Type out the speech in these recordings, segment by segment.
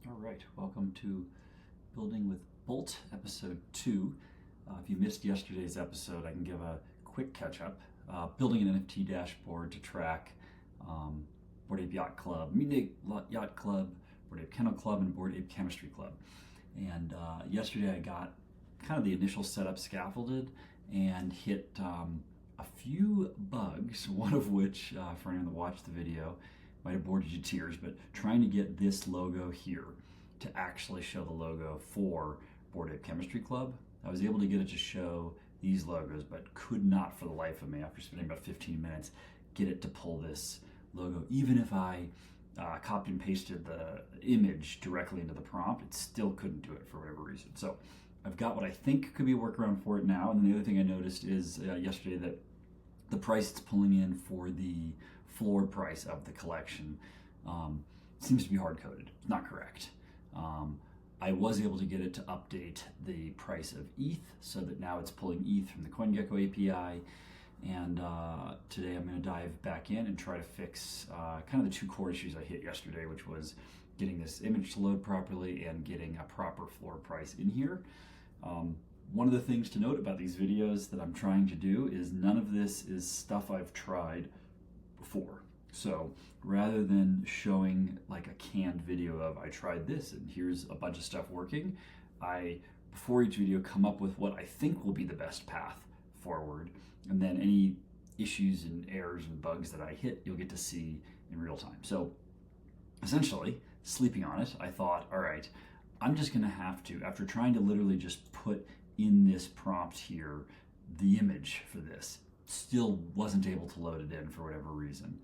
All right, welcome to Building with Bolt, episode 2. If you missed yesterday's episode, I can give a quick catch-up. Building an NFT dashboard to track Bored Ape Yacht Club, Mutant Ape Yacht Club, Bored Ape Kennel Club, and Bored Ape Chemistry Club. And yesterday I got kind of the initial setup scaffolded and hit a few bugs, one of which, for anyone that watched the video, might have bored you to tears, but trying to get this logo here to actually show the logo for Bored Ape Chemistry Club. I was able to get it to show these logos, but could not for the life of me, after spending about 15 minutes, get it to pull this logo. Even if I copied and pasted the image directly into the prompt, it still couldn't do it for whatever reason. So I've got what I think could be a workaround for it now. And then the other thing I noticed is yesterday that the price it's pulling in for the floor price of the collection seems to be hard-coded. Not correct. I was able to get it to update the price of ETH so that now it's pulling ETH from the CoinGecko API. And today I'm going to dive back in and try to fix kind of the two core issues I hit yesterday, which was getting this image to load properly and getting a proper floor price in here. One of the things to note about these videos that I'm trying to do is none of this is stuff I've tried before. So rather than showing like a canned video of I tried this and here's a bunch of stuff working, I, before each video, come up with what I think will be the best path forward. And then any issues and errors and bugs that I hit, you'll get to see in real time. So essentially, sleeping on it, I thought, all right, I'm just gonna have to, after trying to literally just put in this prompt here, the image for this, still wasn't able to load it in for whatever reason.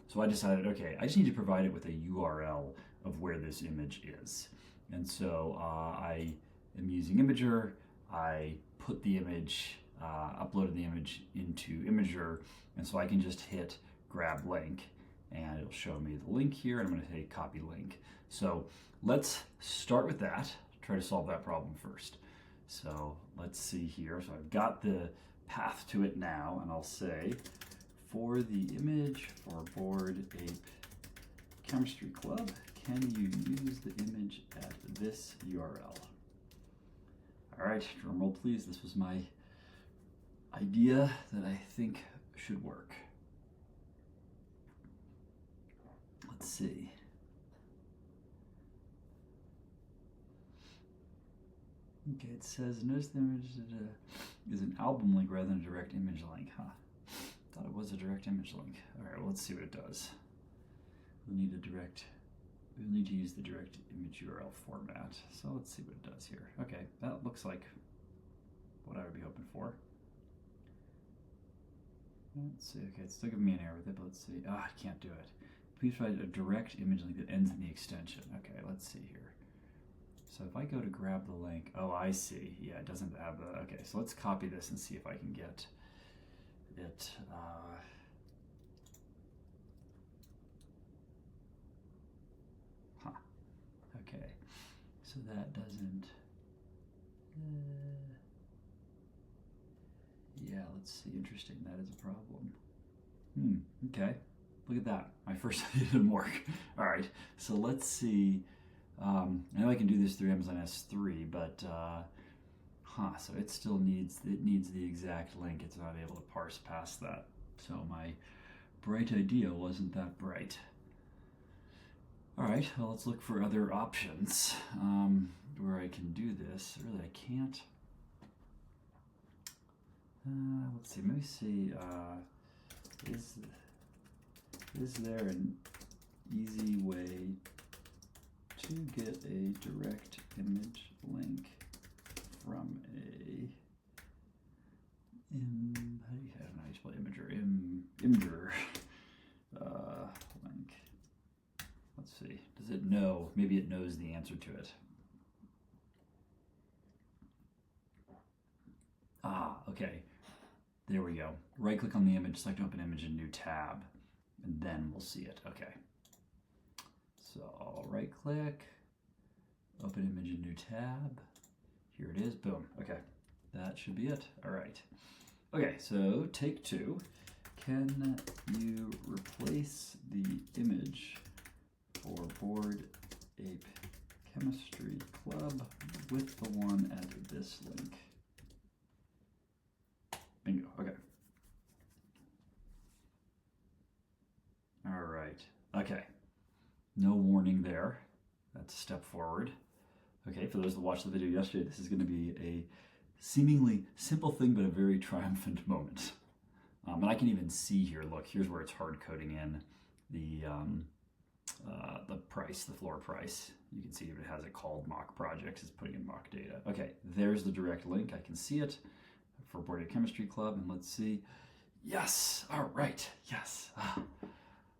So I decided, okay, I just need to provide it with a URL of where this image is. And so I am using Imager. I put the image, uploaded the image into Imager, and so I can just hit grab link and it'll show me the link here, and I'm going to hit copy link. So let's start with that, try to solve that problem first. So let's see here. So I've got the path to it now, and I'll say for the image for Bored Ape Chemistry Club, can you use the image at this URL? All right, drum roll please. This was my idea that I think should work. Let's see. Okay, it says, notice the image is an album link rather than a direct image link, huh? Thought it was a direct image link. All right, well, let's see what it does. We'll need to use the direct image URL format. So let's see what it does here. Okay, that looks like what I would be hoping for. Let's see, okay, it's still giving me an error with it, but let's see. I can't do it. Please provide a direct image link that ends in the extension. Okay, let's see here. So if I go to grab the link, oh, I see. Yeah, it doesn't have the, okay, so let's copy this and see if I can get it. Okay, so that doesn't, yeah, let's see, interesting, that is a problem. Okay, look at that. My first idea didn't work. All right, so let's see. I know I can do this through Amazon S3, but so it still needs the exact link. It's not able to parse past that. So my bright idea wasn't that bright. All right, well, let's look for other options where I can do this. Really, I can't. Let's see. Maybe see. Is there an easy way to get a direct image link from a I don't know how you spell Imager link. Let's see. Does it know? Maybe it knows the answer to it. Okay. There we go. Right click on the image, select open image in new tab, and then we'll see it. Okay. So I'll right click, open image in new tab. Here it is, boom. Okay, that should be it. All right. Okay, so take two. Can you replace the image for Bored Ape Chemistry Club with the one at this link. Bingo, okay. All right, okay. No warning there. That's a step forward. Okay, for those that watched the video yesterday, this is going to be a seemingly simple thing, but a very triumphant moment. And I can even see here, look, here's where it's hard coding in the price, the floor price. You can see it has it called mock projects, it's putting in mock data. Okay, there's the direct link. I can see it for Board Chemistry Club, and let's see. Yes, all right, yes.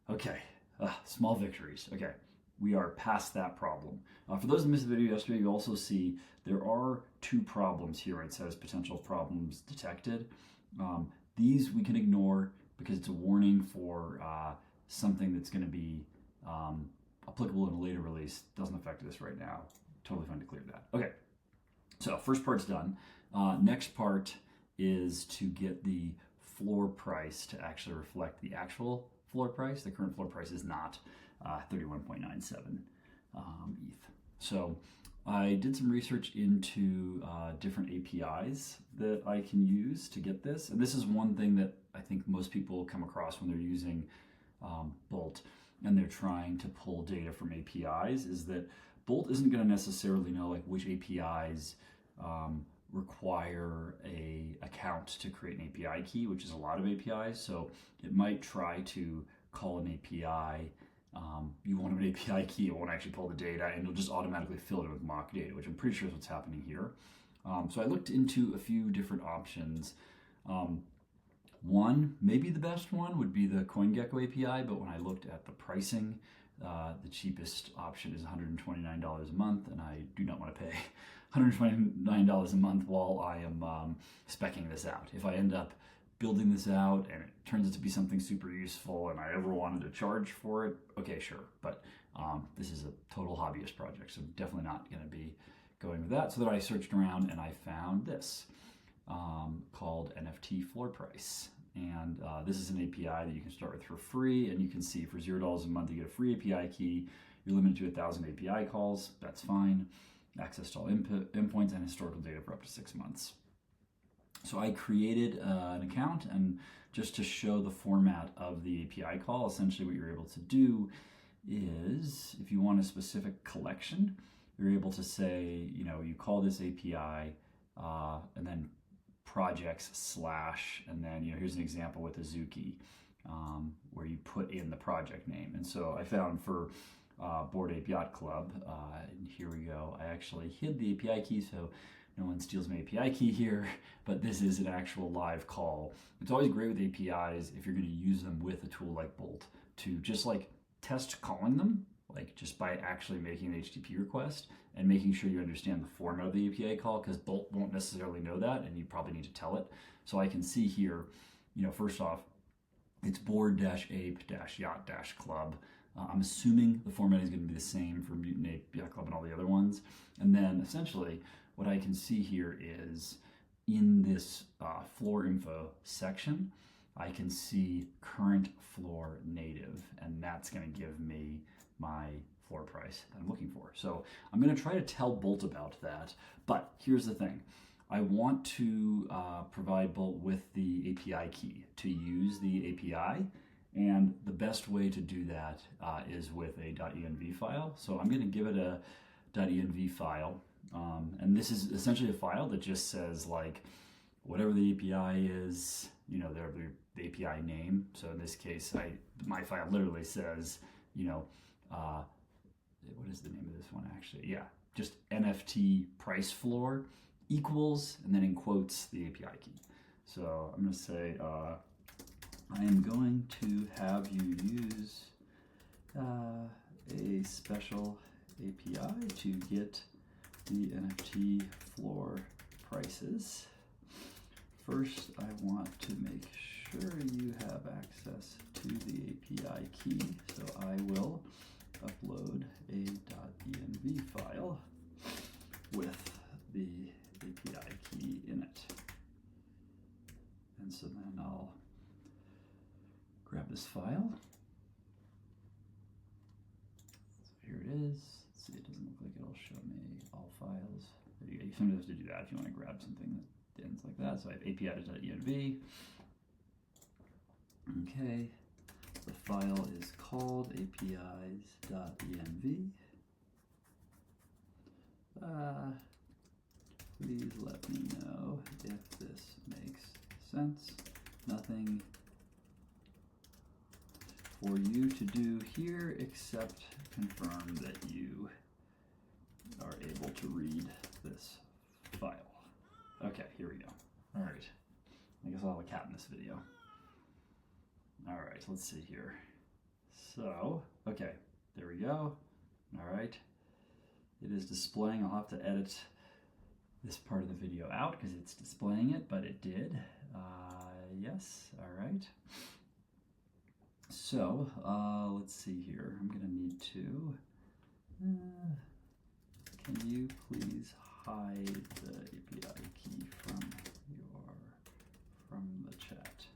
Okay, small victories. Okay, we are past that problem. For those that missed the video yesterday, you also see there are 2 problems here where it says potential problems detected. These we can ignore because it's a warning for something that's going to be applicable in a later release. Doesn't affect this right now. Totally fine to clear that. Okay, so first part's done. Next part is to get the floor price to actually reflect the actual floor price. The current floor price is not 31.97 ETH. So I did some research into different APIs that I can use to get this. And this is one thing that I think most people come across when they're using Bolt and they're trying to pull data from APIs, is that Bolt isn't going to necessarily know like which APIs require a account to create an API key, which is a lot of APIs. So it might try to call an API. You want an API key, it won't actually pull the data, and it'll just automatically fill it with mock data, which I'm pretty sure is what's happening here. So I looked into a few different options. One, maybe the best one, would be the CoinGecko API, but when I looked at the pricing, the cheapest option is $129 a month, and I do not want to pay $129 a month while I am speccing this out. If I end up building this out and it turns out to be something super useful and I ever wanted to charge for it, okay, sure. But this is a total hobbyist project, so I'm definitely not going to be going with that. So then I searched around and I found this called NFT Floor Price. And this is an API that you can start with for free, and you can see for $0 a month you get a free API key. You're limited to 1,000 API calls, that's fine. Access to all endpoints and historical data for up to 6 months. So I created an account, and just to show the format of the API call, essentially what you're able to do is, if you want a specific collection, you're able to say, you know, you call this API and then projects / and then, you know, here's an example with Azuki where you put in the project name. And so I found for Bored Ape Yacht Club, and here we go, I actually hid the API key so no one steals my API key here, but this is an actual live call. It's always great with APIs if you're going to use them with a tool like Bolt to just like test calling them, like just by actually making an HTTP request and making sure you understand the format of the API call, because Bolt won't necessarily know that and you probably need to tell it. So I can see here, you know, first off, it's bored-ape-yacht-club. I'm assuming the format is going to be the same for Mutant Ape Yacht Club and all the other ones. And then essentially what I can see here is in this floor info section, I can see current floor native, and that's going to give me my floor price that I'm looking for. So I'm going to try to tell Bolt about that, but here's the thing. I want to provide Bolt with the API key to use the API, and the best way to do that is with a .env file. So I'm going to give it a .env file, and this is essentially a file that just says like whatever the API is, you know, the API name. So in this case, my file literally says, you know, what is the name of this one actually? Yeah, just NFT price floor equals, and then in quotes, the API key. So I'm going to say, I am going to have you use a special API to get the NFT floor prices. First, I want to make sure you have access to the API key, so I will upload a .env file with the API key in it. And so then I'll grab this file. So here it is. let's see, it doesn't look like it'll show me all files. There you go. You sometimes have to do that if you want to grab something that ends like that. So I have apis.env. Okay, the file is called apis.env. Please let me know if this makes sense. Nothing for you to do here except confirm that you are able to read this file. Okay, here we go. All right. I guess I'll have a cat in this video. All right, let's see here. So, okay, there we go. All right. It is displaying. I'll have to edit this part of the video out because it's displaying it, but it did. Yes, all right. So, let's see here. I'm gonna need to, can you please hide the API key from the chat?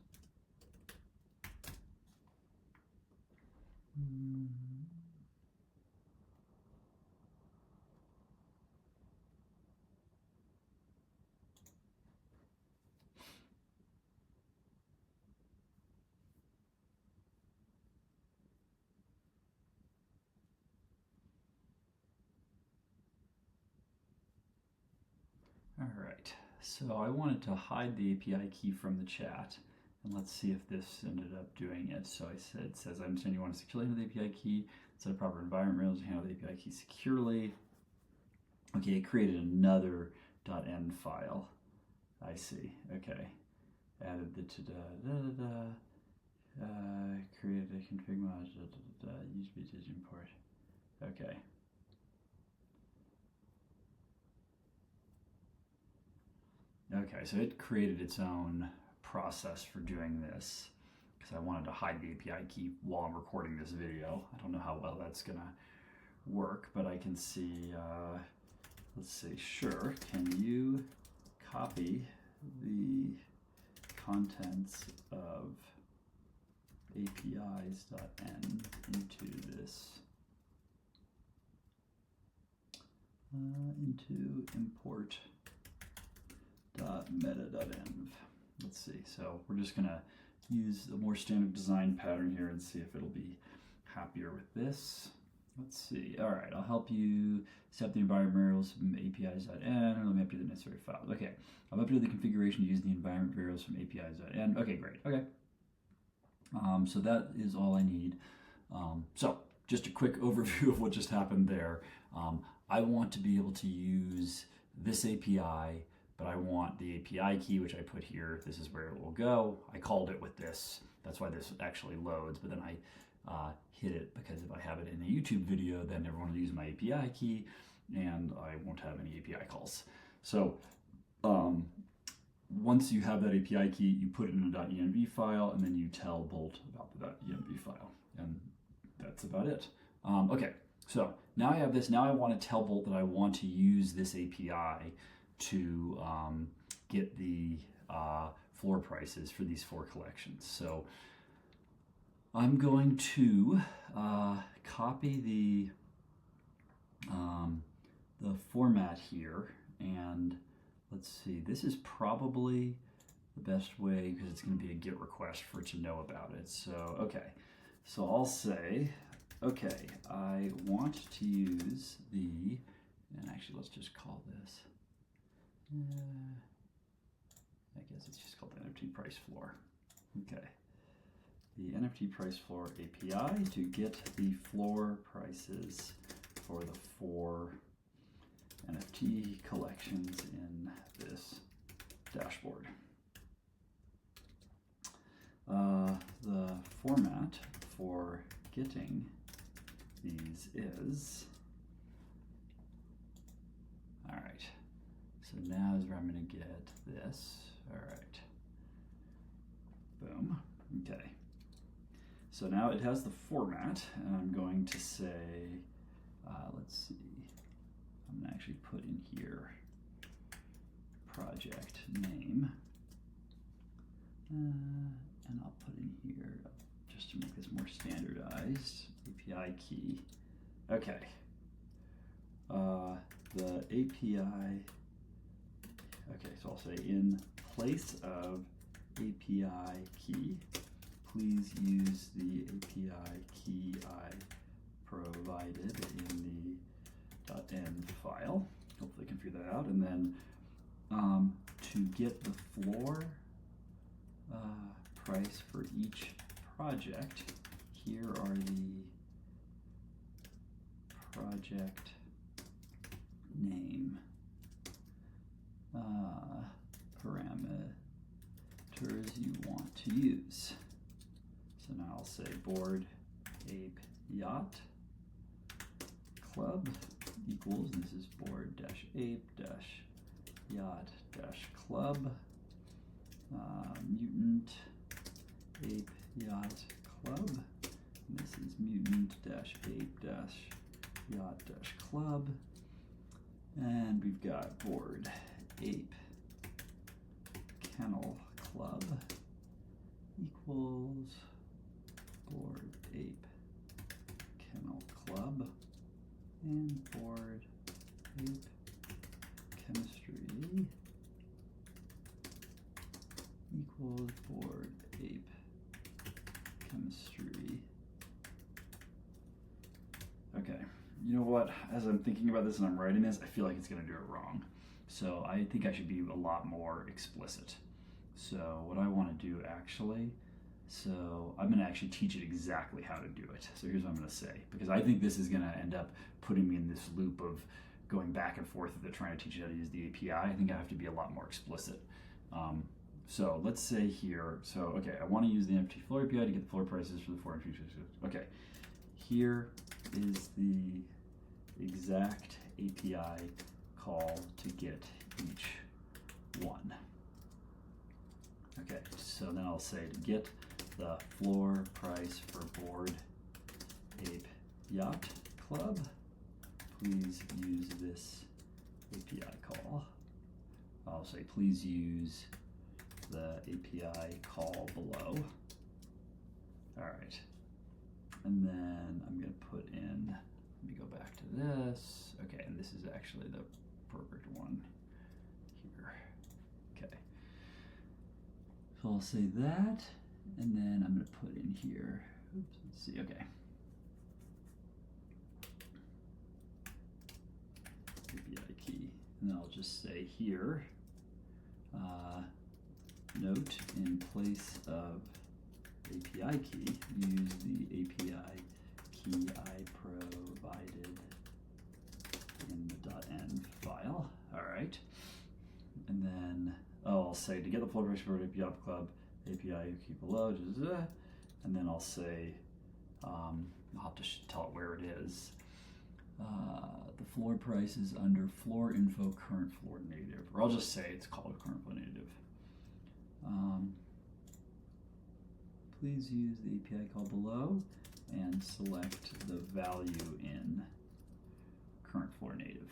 All right, so I wanted to hide the API key from the chat, and let's see if this ended up doing it. So I said, it says, I understand you want to securely handle the API key, set a proper environment rails to handle the API key securely. Okay, it created another .env file. I see, okay. Added the created a config mod, use btg import. Okay. Okay, so it created its own process for doing this because I wanted to hide the API key while I'm recording this video. I don't know how well that's gonna work, but I can see, let's see, sure, can you copy the contents of apis.env into this, into import meta.env. Let's see, so we're just gonna use a more standard design pattern here and see if it'll be happier with this. Let's see, all right, I'll help you set up the environment variables from apis.env, let me update the necessary files. Okay, I've updated the configuration to use the environment variables from apis.env. Okay, great, okay. So that is all I need. So just a quick overview of what just happened there. I want to be able to use this API, but I want the API key, which I put here. This is where it will go. I called it with this. That's why this actually loads, but then I hid it because if I have it in a YouTube video, then everyone will use my API key and I won't have any API calls. So once you have that API key, you put it in a .env file and then you tell Bolt about the .env file. And that's about it. Okay, so now I have this. Now I want to tell Bolt that I want to use this API to get the floor prices for these 4 collections. So I'm going to copy the format here, and let's see, this is probably the best way because it's going to be a GET request for it to know about it. So, okay, so I'll say, okay, I want to use the, and actually let's just call this, I guess it's just called the NFT price floor. Okay. The NFT price floor API to get the floor prices for the 4 NFT collections in this dashboard. The format for getting these is, all right, so now is where I'm going to get this. All right, boom, okay. So now it has the format, and I'm going to say, let's see, I'm going to actually put in here project name, and I'll put in here, just to make this more standardized, API key. Okay, the API, okay, so I'll say in place of API key, please use the API key I provided in the .env file. Hopefully you can figure that out. And then to get the floor price for each project, here are the project name parameters you want to use. So now I'll say board ape yacht club equals, and this is board dash ape dash yacht dash club mutant ape yacht club. And this is mutant dash ape dash yacht dash club. And we've got board ape kennel club equals board ape kennel club and board ape chemistry equals board ape chemistry. Okay, you know what? As I'm thinking about this and I'm writing this, I feel like it's going to do it wrong. So I think I should be a lot more explicit. So what I want to do actually, so I'm going to actually teach it exactly how to do it. So here's what I'm going to say, because I think this is going to end up putting me in this loop of going back and forth with it, trying to teach you how to use the API. I think I have to be a lot more explicit. So let's say here, so okay, I want to use the NFT floor API to get the floor prices for the floor and futures. Okay, here is the exact API call to get each one. Okay, so then I'll say to get the floor price for board ape yacht club, please use this API call. I'll say please use the API call below. All right, and then I'm going to put in, let me go back to this. Okay, and this is actually the perfect one here. Okay, so I'll say that, and then I'm going to put in here, oops, let's see, okay. API key, and then I'll just say here, note in place of API key, use the API key I provided in the .env file. All right, and then I'll say to get the floor price for API club, API key below, and then I'll say I'll have to tell it where it is. The floor price is under floor info current floor native, or I'll just say it's called current floor native. Please use the API call below and select the value in current floor native.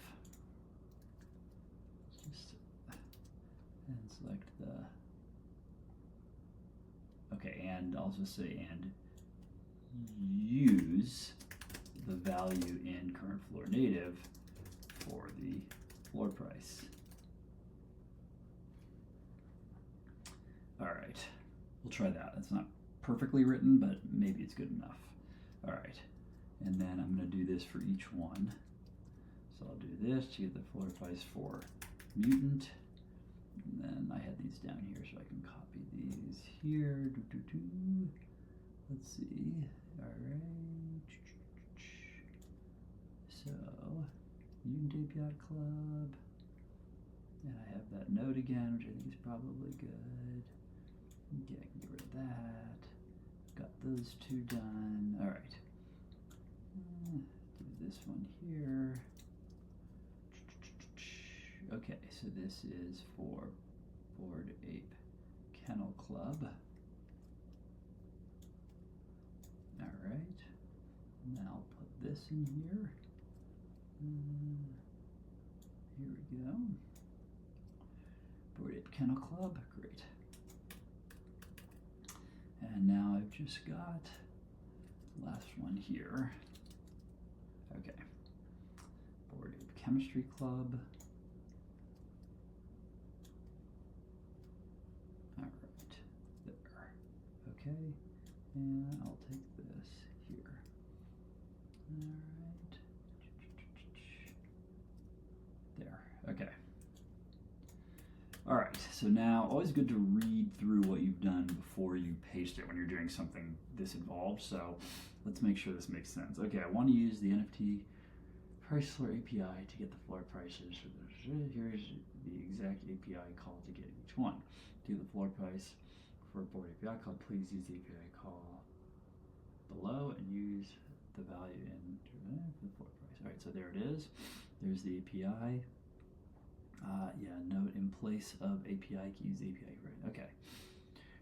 And select the, okay, and I'll just say and use the value in current floor native for the floor price. All right, we'll try that. It's not perfectly written, but maybe it's good enough. All right, and then I'm going to do this for each one. So I'll do this to get the floor price for mutant, and then I had these down here, so I can copy these here. Let's see. All right. So mutant API club, and I have that node again, which I think is probably good. Okay, I can get rid of that. Got those two done. All right. Do this one here. Okay, so this is for board ape kennel club. All right. Now I'll put this in here. Here we go. Board ape kennel club. Great. And now I've just got the last one here. Okay. Board ape chemistry club. All right, there. Okay, and I'll take this here. All right. There. Okay. All right, so now always good to read through what you've done before you paste it when you're doing something this involved. So let's make sure this makes sense. Okay, I want to use the NFT price floor API to get the floor prices. Here's the exact API call to get each one. Do the floor price for a board API call. Please use the API call below and use the value in the floor price. All right, so there it is. There's the API. Yeah, note in place of API, use the API, right? Okay.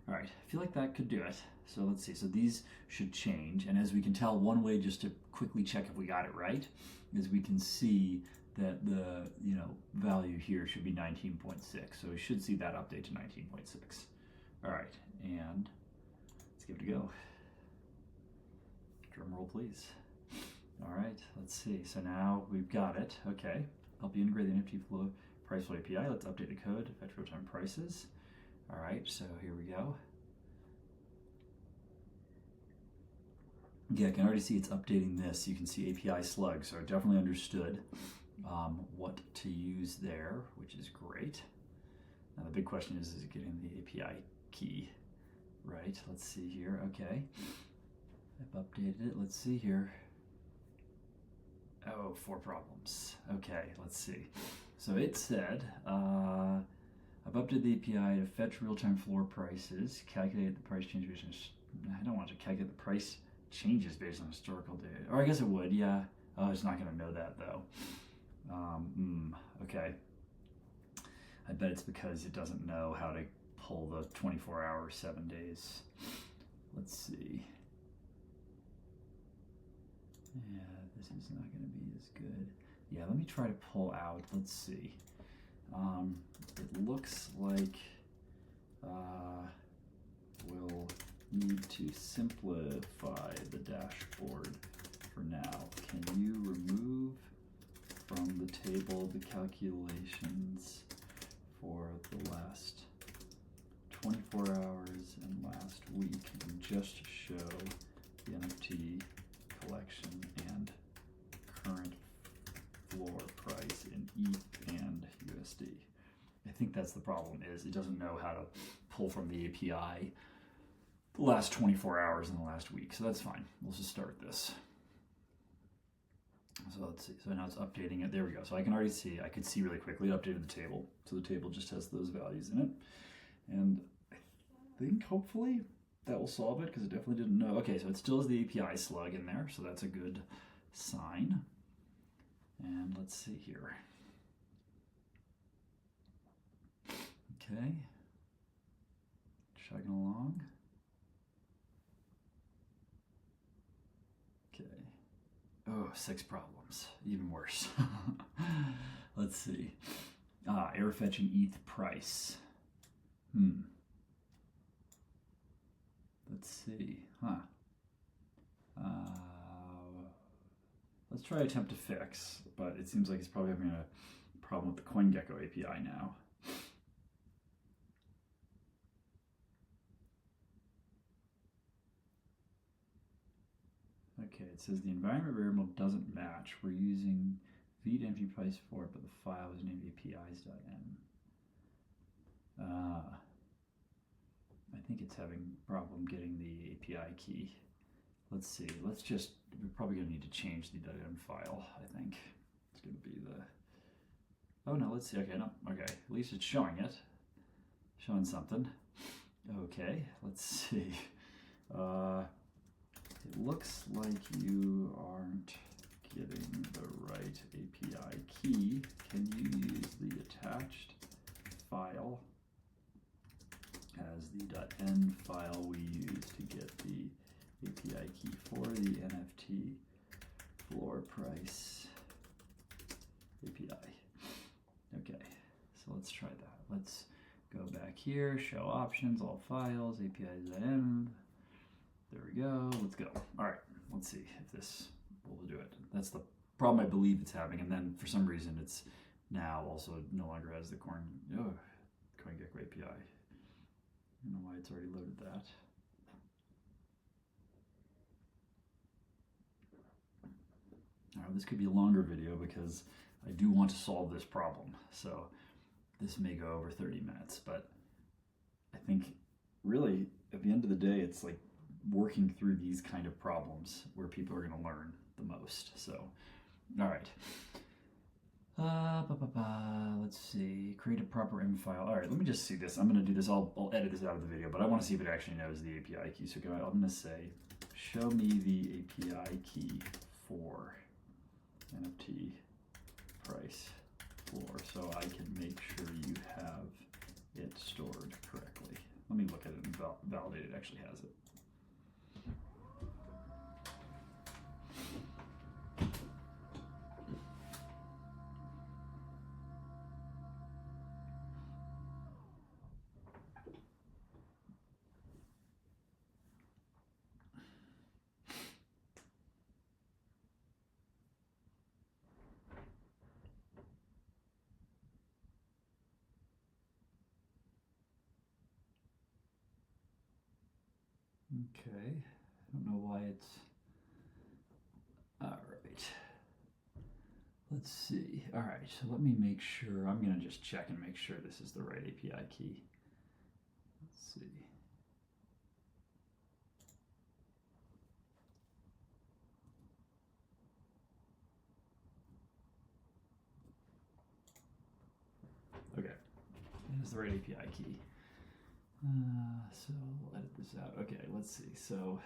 All right, I feel like that could do it. So let's see, so these should change. And as we can tell, one way just to quickly check if we got it right is we can see that the value here should be 19.6. So we should see that update to 19.6. All right, and let's give it a go. Drum roll, please. All right, let's see. So now we've got it. Okay, help you integrate the NFT flow price flow API. Let's update the code to fetch real-time prices. All right, so here we go. Yeah, I can already see it's updating this. You can see API slug, so I definitely understood what to use there, which is great. Now the big question is it getting the API key right? Let's see here. Okay, I've updated it. Let's see here. Oh, 4 problems. Okay, let's see. So it said, I've updated the API to fetch real-time floor prices, calculate the price change based on, I don't want to calculate the price changes based on historical data. Or I guess it would, yeah. Oh, it's not gonna know that though. Okay. I bet it's because it doesn't know how to pull the 24 hours, 7 days. Let's see. Yeah, this is not going to be as good. Yeah, let me try to pull out. Let's see. It looks like we'll need to simplify the dashboard for now. Can you remove from the table the calculations for the last 24 hours and last week and just show the NFT collection and current floor price in ETH and USD. I think that's the problem, is it doesn't know how to pull from the API the last 24 hours in the last week. So that's fine. Let's just start this. So let's see. So now it's updating it. There we go. So I can already see, I could see really quickly, it updated the table. So the table just has those values in it. And I think hopefully that will solve it, because it definitely didn't know. Okay, so it still has the API slug in there, so that's a good sign. And let's see here. Okay, chugging along. Okay. Oh, 6 problems, even worse. Let's see. Error fetching ETH price. Let's see, let's try attempt to fix, but it seems like it's probably having a problem with the CoinGecko API now. Okay, it says the environment variable doesn't match. We're using v-empty price for it, but the file is named apis.m. I think it's having a problem getting the API key. Let's see, we're probably gonna need to change the .m file, I think. It's gonna be the, oh no, let's see, okay, no, okay, at least it's showing it. Showing something. Okay, let's see. It looks like you aren't getting the right API key. Can you use the attached file as the .n file we use to get the API key for the NFT floor price API? Okay, so let's try that. Let's go back here, show options, all files, API.m. There we go, let's go. All right, let's see if this will do it. That's the problem I believe it's having, and then for some reason it's now also no longer has the CoinGecko API. I don't know why it's already loaded that. This could be a longer video because I do want to solve this problem. So this may go over 30 minutes, but I think really at the end of the day, it's like working through these kind of problems where people are going to learn the most. So, all right. Let's see, create a proper M file. All right, let me just see this. I'm going to do this. I'll edit this out of the video, but I want to see if it actually knows the API key. So I'm going to say, show me the API key for NFT price floor so I can make sure you have it stored correctly. Let me look at it and validate it actually has it. Okay, I don't know why it's, all right, let's see. All right, so let me make sure, I'm gonna just check and make sure this is the right API key. Let's see. Okay, it is the right API key. So we'll edit this out. Okay, let's see. So,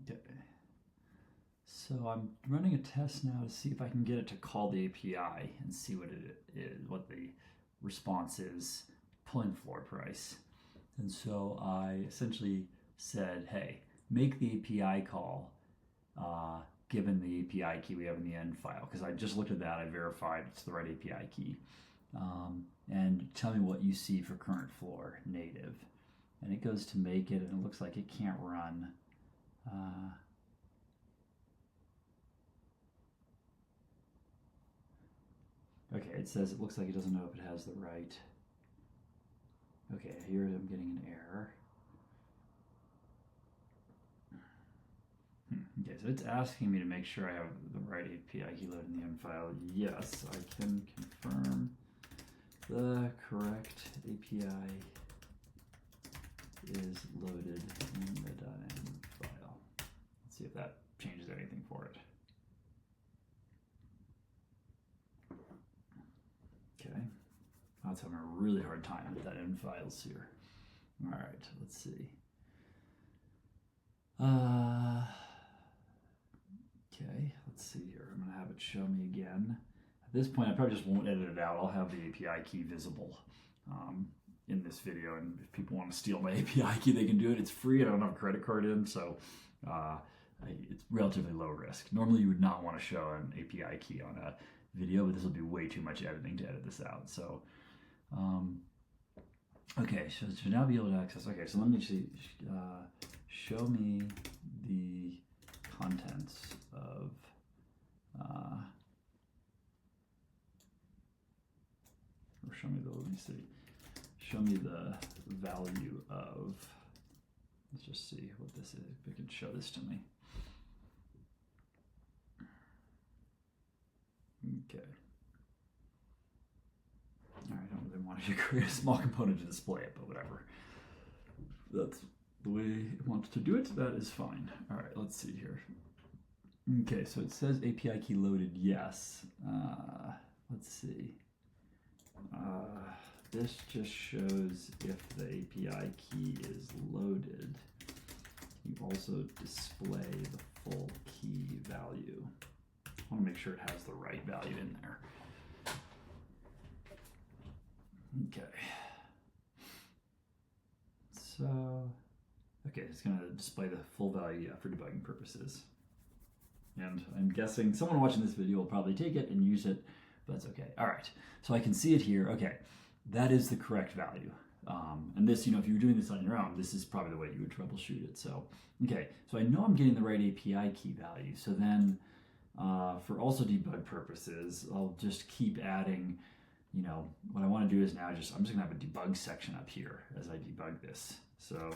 okay. So I'm running a test now to see if I can get it to call the API and see what it is, what the response is, pulling floor price. And so I essentially said, hey, make the API call given the API key we have in the end file. Because I just looked at that, I verified it's the right API key. And tell me what you see for current floor native. And it goes to make it, and it looks like it can't run. Okay, it says it looks like it doesn't know if it has the right. Okay, here I'm getting an error. Okay, so it's asking me to make sure I have the right API key loaded in the end file. Yes, I can confirm the correct API is loaded in the .env file. Let's see if that changes anything for it. Okay, that's having a really hard time with that end files here. All right, let's see. Okay, let's see here. I'm gonna have it show me again. At this point, I probably just won't edit it out. I'll have the API key visible in this video, and if people want to steal my API key, they can do it. It's free. I don't have a credit card in, so it's relatively low risk. Normally, you would not want to show an API key on a video, but this will be way too much editing to edit this out. So, okay, so it should now be able to access. Okay, so let me see. Show me the contents of or show me the, let me see, show me the value of, let's just see what this is, if it can show this to me. Okay. All right, wanted to create a small component to display it, but whatever. That's the way it wants to do it. That is fine. All right, let's see here. Okay, so it says API key loaded, yes. Let's see. This just shows if the API key is loaded. You also display the full key value. I want to make sure it has the right value in there. Okay. So, okay, it's going to display the full value for debugging purposes. And I'm guessing someone watching this video will probably take it and use it, but that's okay. All right, so I can see it here. Okay, that is the correct value. And this, if you were doing this on your own, this is probably the way you would troubleshoot it. So, okay, so I know I'm getting the right API key value. So then for also debug purposes, I'll just keep adding, what I want to do is now I'm just going to have a debug section up here as I debug this. So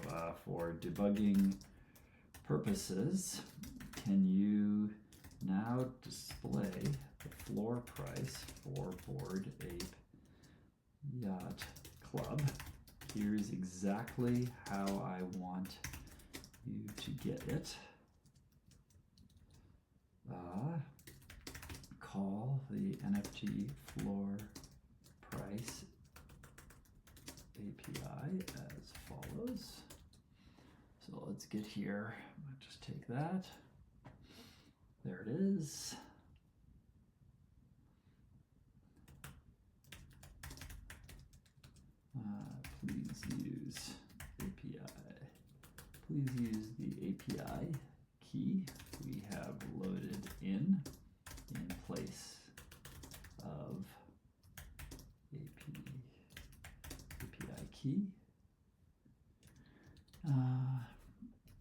for debugging purposes, can you now display the floor price for Bored Ape Yacht Club? Here's exactly how I want you to get it. Call the NFT floor price API as follows. So let's get here. I'll just take that. There it is. Please use API. Please use the API key we have loaded in place of API key.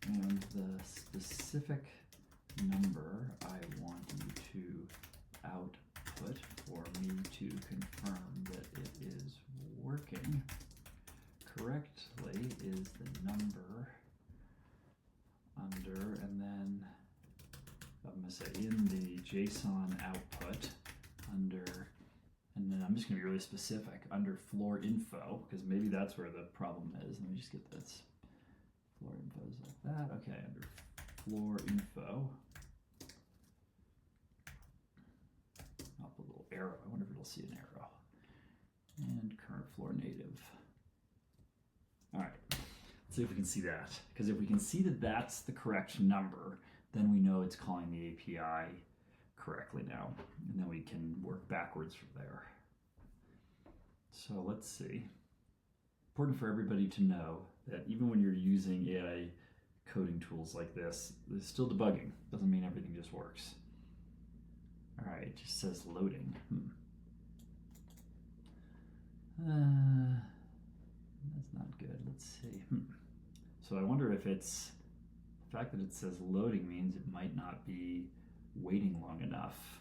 And the specific number I want you to output for me to confirm that it is working correctly is the number under, and then I'm going to say in the JSON output under, and then I'm just going to be really specific under floor info, because maybe that's where the problem is. Let me just get this. Floor info is like that. Okay, under floor info. I'll put a little arrow. I wonder if it'll see an arrow. And current floor native. All right, let's see if we can see that. Because if we can see that that's the correct number, then we know it's calling the API correctly now. And then we can work backwards from there. So let's see. Important for everybody to know that even when you're using AI coding tools like this, it's still debugging. Doesn't mean everything just works. All right, it just says loading. That's not good. Let's see. So I wonder if it's the fact that it says loading means it might not be waiting long enough.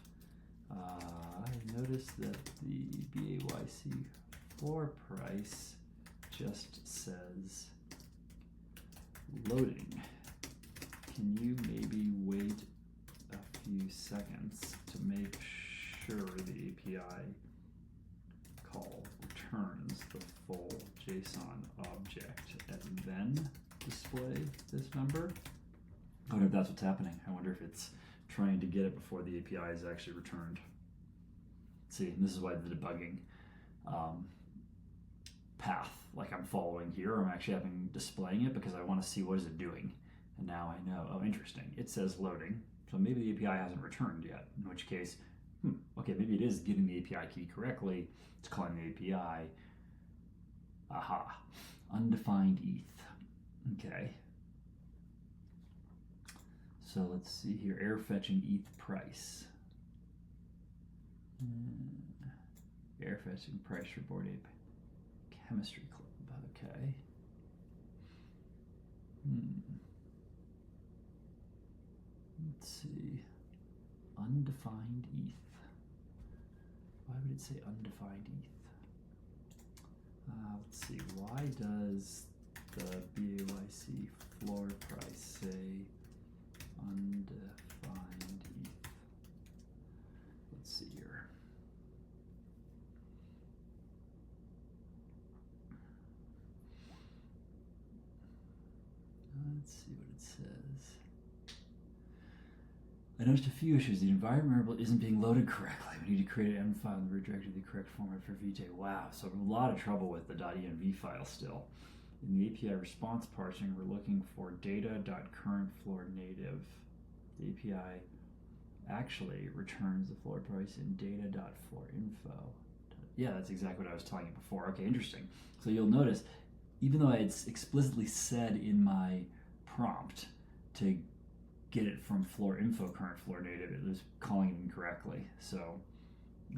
I noticed that the BAYC floor price just says loading. Can you maybe wait a few seconds to make sure the API call returns the full JSON object and then display this number? I wonder if that's what's happening. I wonder if it's trying to get it before the API is actually returned. See, and this is why the debugging path, like I'm following here, I'm actually displaying it because I want to see what is it doing. And now I know, oh, interesting, it says loading. So maybe the API hasn't returned yet, in which case, okay, maybe it is getting the API key correctly. It's calling the API. Aha, undefined ETH. Okay. So let's see here, error fetching ETH price. Error fetching price for Bored Ape Chemistry Club, okay. Let's see, undefined ETH. Why would it say undefined ETH? Let's see, why does the BAYC floor price say undefined ETH? Let's see here. Let's see what it says. I noticed a few issues. The environment variable isn't being loaded correctly. We need to create an M file and redirect to the correct format for VJ. Wow, so a lot of trouble with the .env file still. In the API response parsing, we're looking for data.currentFloorNative. The API actually returns the floor price in data.floorinfo. Yeah, that's exactly what I was telling you before. Okay, interesting. So you'll notice, even though I had explicitly said in my prompt to get it from floor info current floor native, it was calling it incorrectly. So,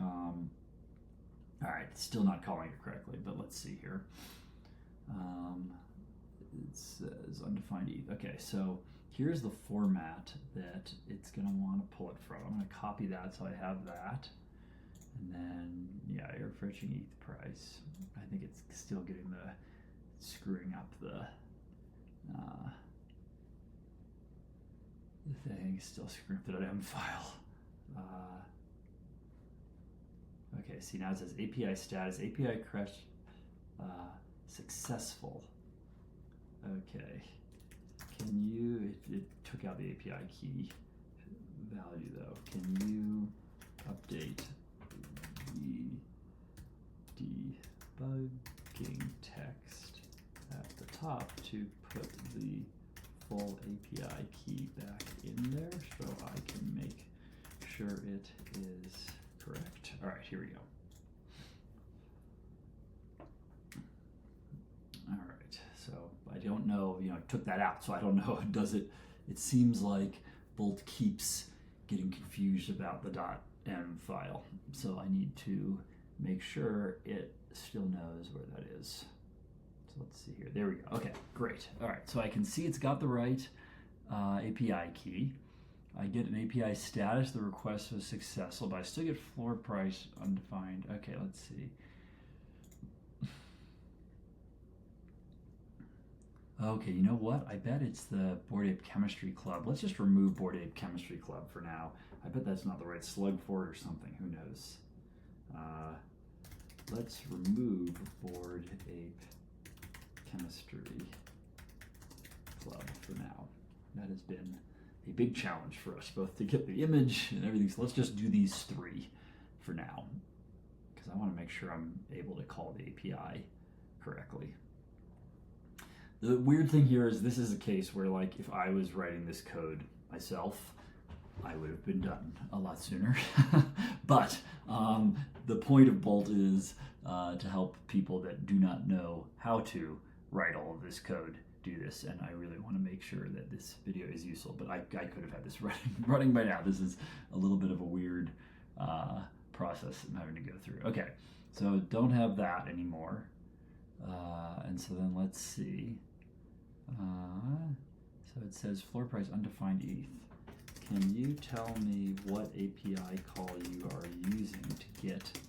all right, still not calling it correctly, but let's see here. It says undefined ETH. Okay, so here's the format that it's going to want to pull it from. I'm going to copy that so I have that. And then, yeah, you're fetching ETH price. I think it's still getting the, screwing up the thing, still screwing up the .m file. Okay, see now it says API status, API crash successful. Okay, can you, it took out the API key value though. Can you update the debugging text at the top to put the full API key back in there so I can make sure it is correct? All right, here we go. All right, so I don't know, I took that out, so I don't know, does it, it seems like Bolt keeps getting confused about the .m file, so I need to make sure it still knows where that is. So let's see here, there we go, okay, great. All right, so I can see it's got the right API key. I get an API status, the request was successful, but I still get floor price undefined. Okay, let's see. Okay, you know what? I bet it's the Bored Ape Chemistry Club. Let's just remove Bored Ape Chemistry Club for now. I bet that's not the right slug for it or something. Who knows? Let's remove Bored Ape Chemistry Club for now. That has been a big challenge for us, both to get the image and everything. So let's just do these three for now, because I want to make sure I'm able to call the API correctly. The weird thing here is this is a case where, like, if I was writing this code myself, I would have been done a lot sooner. But the point of Bolt is to help people that do not know how to write all of this code do this, and I really want to make sure that this video is useful, but I could have had this running by now. This is a little bit of a weird process I'm having to go through. Okay, so don't have that anymore. And so then let's see. So it says floor price undefined ETH. Can you tell me what API call you are using to get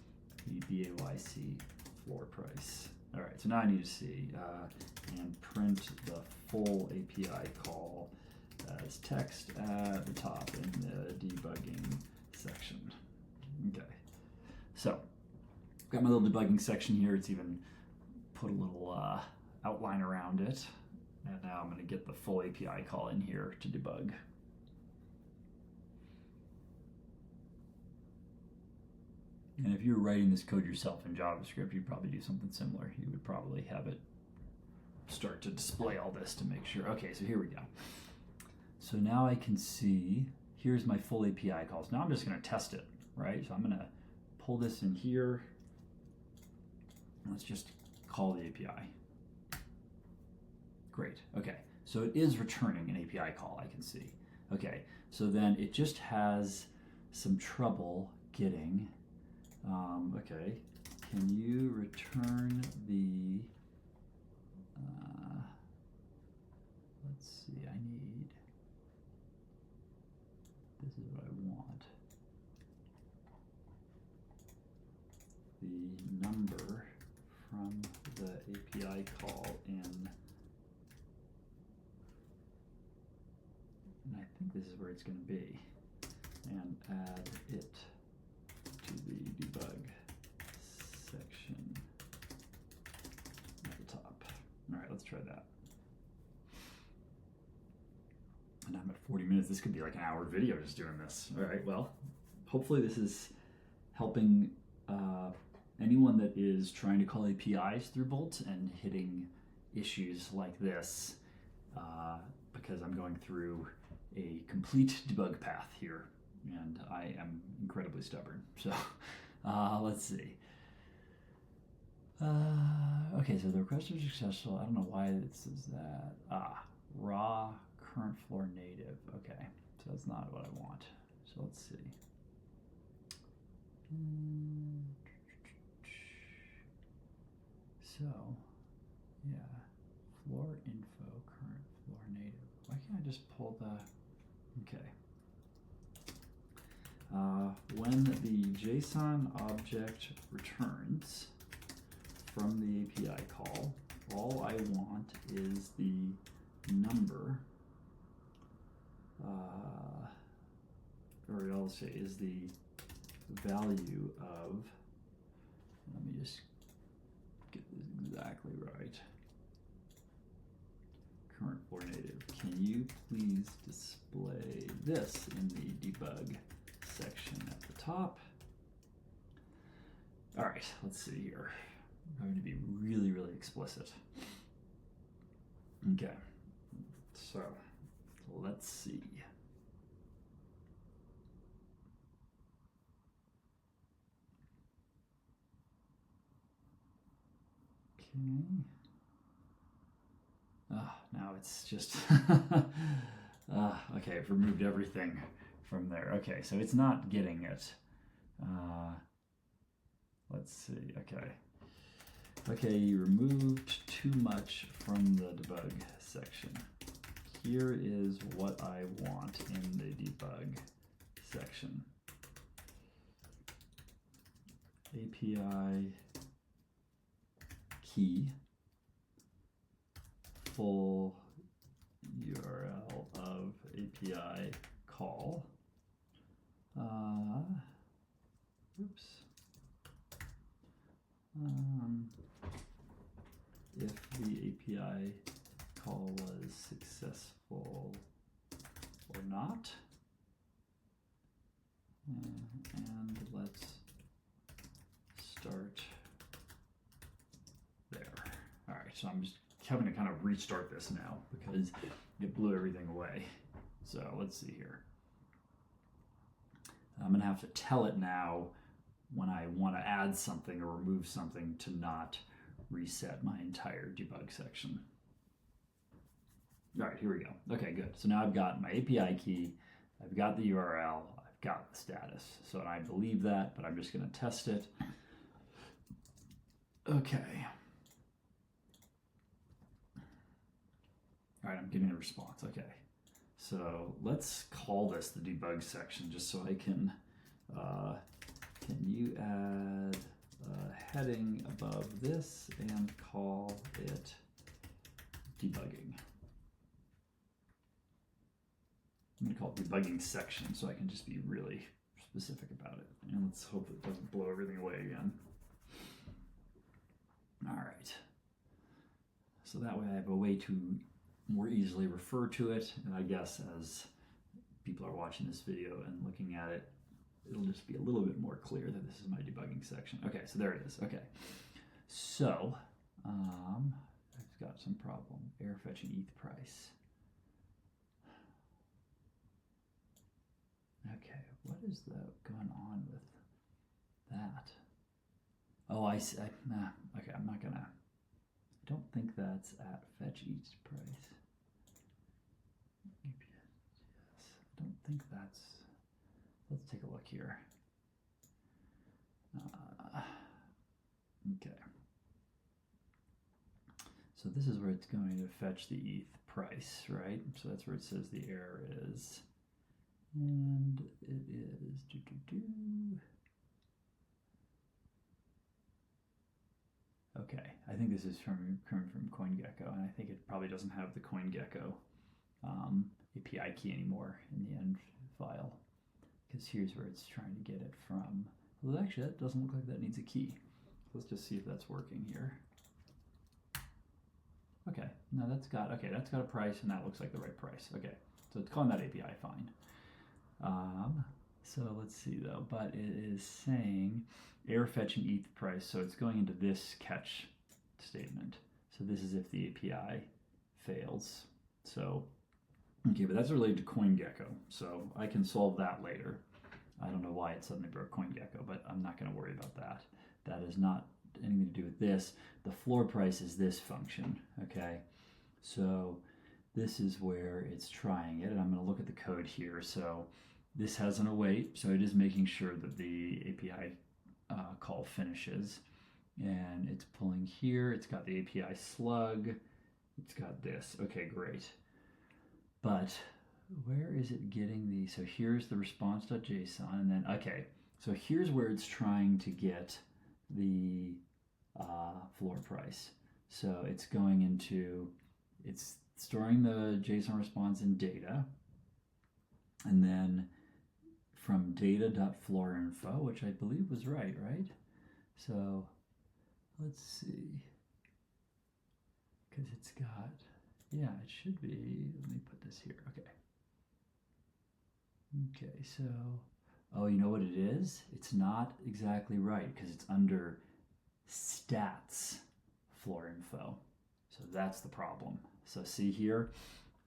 the BAYC floor price? All right, so now I need to see and print the full API call as text at the top in the debugging section. Okay, so got my little debugging section here. It's even put a little outline around it. And now I'm going to get the full API call in here to debug. And if you were writing this code yourself in JavaScript, you'd probably do something similar. You would probably have it start to display all this to make sure. Okay, so here we go. So now I can see, here's my full API calls. Now I'm just going to test it, right? So I'm going to pull this in here. Let's just call the API. Great, okay. So it is returning an API call, I can see. Okay, so then it just has some trouble getting, okay, can you return the, let's see, I need, this is what I want, the number from the API call in, and I think this is where it's going to be, and add it to the debug section at the top. All right, let's try that. And I'm at 40 minutes. This could be like an hour video just doing this. All right, well, hopefully this is helping anyone that is trying to call APIs through Bolt and hitting issues like this, because I'm going through a complete debug path here, and I am incredibly stubborn. So let's see. Okay, so the request was successful. I don't know why it says that. Raw current floor native. Okay, so that's not what I want. So let's see. So, yeah, floor info, current floor native. Why can't I just pull the, okay. When the JSON object returns from the API call, all I want is the number, or I'll say is the value of, let me just get this exactly right. Current floor native. Can you please display this in the debug section at the top? All right, let's see here. I'm going to be really, really explicit. Okay, so let's see. Okay. Now it's just, okay, I've removed everything from there. Okay, so it's not getting it. Let's see, okay. Okay, you removed too much from the debug section. Here is what I want in the debug section. API key, full URL of API call. Oops. If the API call was successful or not. And let's start there. All right, so I'm just having to kind of restart this now because it blew everything away. So let's see here. I'm gonna have to tell it now when I want to add something or remove something to not reset my entire debug section. All right, here we go. Okay, good. So now I've got my API key, I've got the URL, I've got the status. So I believe that, but I'm just going to test it. Okay. All right, I'm getting a response. Okay. So let's call this the debug section just so I can you add a heading above this and call it debugging? I'm going to call it debugging section so I can just be really specific about it. And let's hope it doesn't blow everything away again. All right. So that way I have a way to more easily refer to it. And I guess as people are watching this video and looking at it, it'll just be a little bit more clear that this is my debugging section. Okay, so there it is. Okay. So I've got some problem. Error fetching ETH price. Okay, what is going on with that? Oh, I see. Okay, I'm not gonna. I don't think that's at fetch ETH price. Yes, I don't think that's. Let's take a look here. Okay. So this is where it's going to fetch the ETH price, right? So that's where it says the error is. And it is Okay, I think this is coming from CoinGecko, and I think it probably doesn't have the CoinGecko API key anymore in the end file, because here's where it's trying to get it from. Well, actually, that doesn't look like that needs a key. Let's just see if that's working here. Okay, no, that's got a price, and that looks like the right price. Okay, So it's calling that API fine. So let's see though, but it is saying error fetching ETH price. So it's going into this catch statement. So this is if the API fails. So, okay, but that's related to CoinGecko. So I can solve that later. I don't know why it suddenly broke CoinGecko, but I'm not going to worry about that. That is not anything to do with this. The floor price is this function, okay? So this is where it's trying it, and I'm going to look at the code here. So this has an await, so it is making sure that the API call finishes. And it's pulling here, it's got the API slug, it's got this. Okay, great. But where is it getting the, so here's the response.json, and then, okay, so here's where it's trying to get the floor price. So it's going into, it's storing the JSON response in data, and then from data.floorinfo, which I believe was right? So let's see, because it's got, yeah, it should be, let me put this here, okay. Okay, so, oh, you know what it is? It's not exactly right, because it's under stats floor info. So that's the problem. So see here,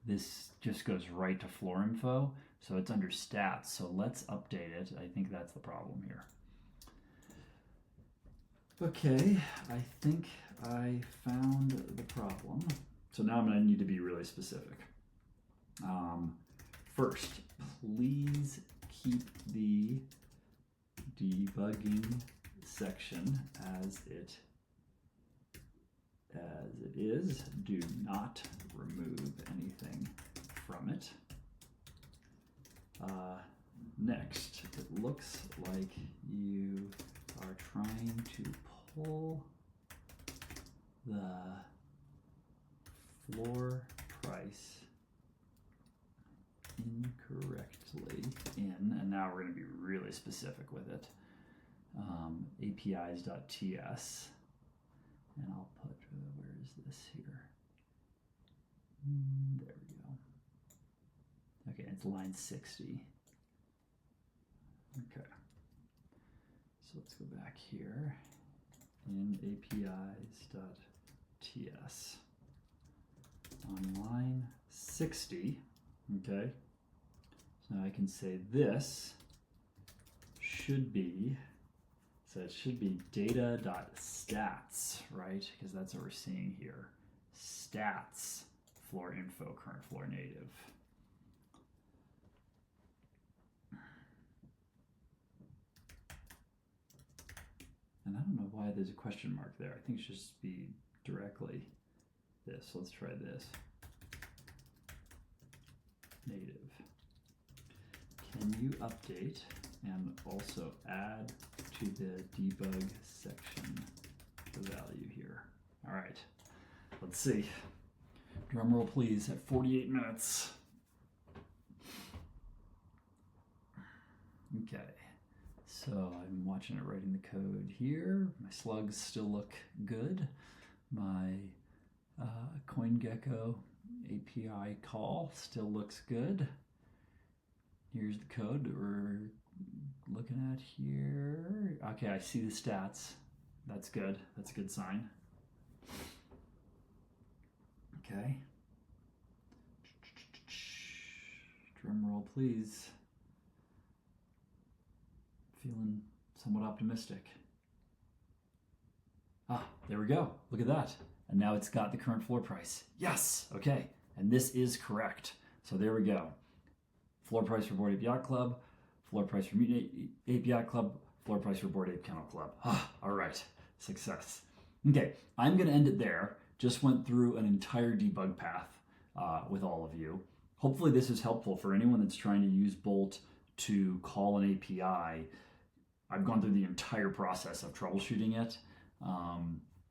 this just goes right to floor info, so it's under stats. So let's update it. I think that's the problem here. Okay, I think I found the problem. So now I'm going to need to be really specific. First, please keep the debugging section as it is. Do not remove anything from it. Next, it looks like you are trying to pull the floor price incorrectly in, and now we're going to be really specific with it. APIs.ts, and I'll put, where is this here? There we go. Okay, it's line 60. Okay. So let's go back here in APIs.ts on line 60. Okay. So now I can say this should be, so it should be data.stats, right? Because that's what we're seeing here. Stats, floor info, current floor native. And I don't know why there's a question mark there. I think it should just be directly this. Let's try this. Native. Can you update and also add to the debug section the value here? All right, let's see. Drum roll please at 48 minutes. Okay. So I'm watching it writing the code here. My slugs still look good. My CoinGecko API call still looks good. Here's the code that we're looking at here. Okay, I see the stats. That's good. That's a good sign. Okay. Drum roll, please. Feeling somewhat optimistic. Ah, there we go. Look at that. And now it's got the current floor price. Yes, okay. And this is correct. So there we go. Floor price for Bored Ape Yacht Club, floor price for Mutant Ape Yacht Club, floor price for Bored Ape Kennel Club. Ah, all right, success. Okay, I'm gonna end it there. Just went through an entire debug path with all of you. Hopefully this is helpful for anyone that's trying to use Bolt to call an API. I've gone through the entire process of troubleshooting it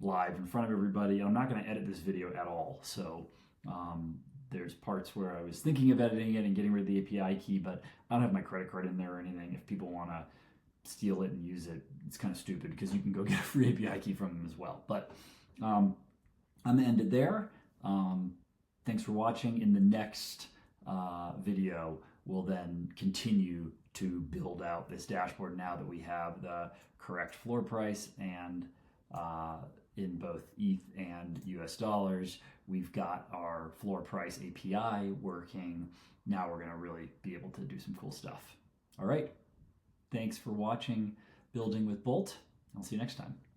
live in front of everybody. I'm not going to edit this video at all. So there's parts where I was thinking of editing it and getting rid of the API key, but I don't have my credit card in there or anything. If people want to steal it and use it, it's kind of stupid because you can go get a free API key from them as well. But I'm going to end it there. Thanks for watching. In the next video, we'll then continue to build out this dashboard now that we have the correct floor price and in both ETH and US dollars. We've got our floor price API working. Now we're going to really be able to do some cool stuff. All right. Thanks for watching Building with Bolt. I'll see you next time.